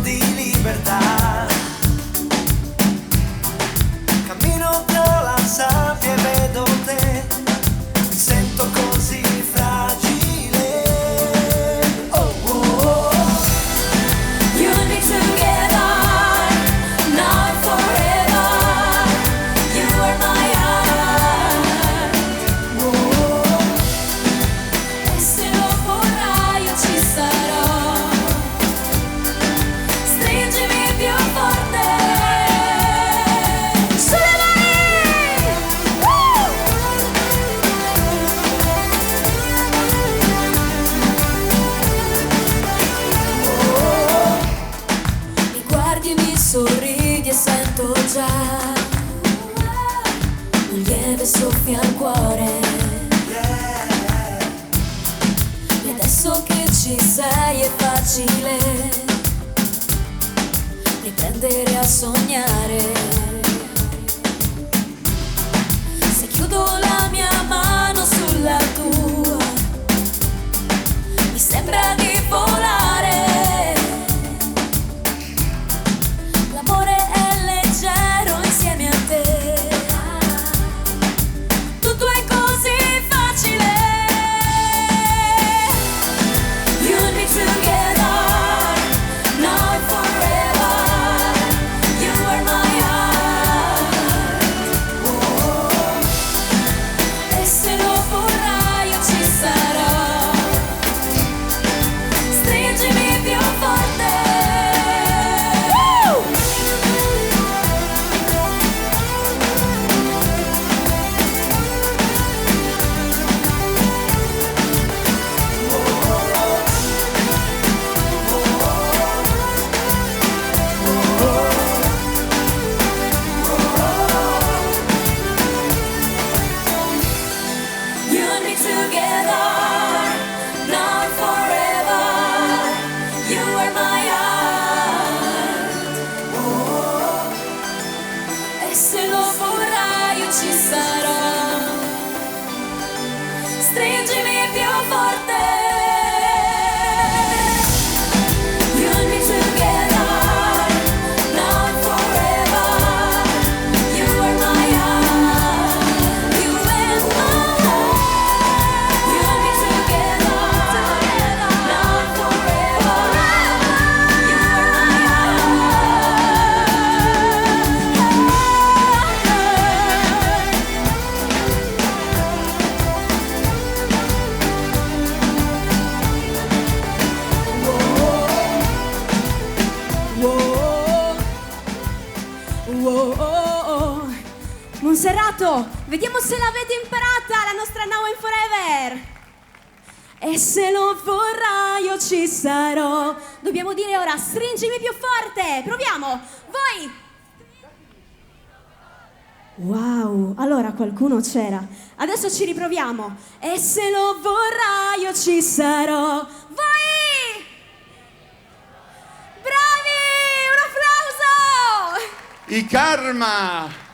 di libertà. Cammino tra la sabbia e vedo te, mi sento così fragile. Oh, oh, oh. You and me together, now and forever. You are my heart. Oh, oh. E se lo vorrai io ci sarò. Stringimi più forte. Sulle mani! Mi guardi e mi sorridi e sento già un lieve soffio al cuore. E adesso che ci sei è facile riprendere a sognare. Se chiudo la mia mano sulla tua, mi sembra di volare. L'amore è leggero insieme a te. Tutto è così facile. You and me together, now and forever. You are my heart. Oh. E se lo vorrai io ci sarò. Stringimi più forte. You and me together, now and forever. You are my heart. Oh. E se lo vorrai io ci sarò. Stringimi più forte. You and me together, now and forever. You are my heart. You and my heart. You and me together, now and forever. You are my Monserrato, vediamo se l'avete imparata la nostra Now and Forever. E se lo vorrai io ci sarò. Dobbiamo dire ora stringimi più forte. Proviamo. Voi. Wow, allora qualcuno c'era. Adesso ci riproviamo. E se lo vorrai io ci sarò. Voi. Bravi, un applauso. I Karma!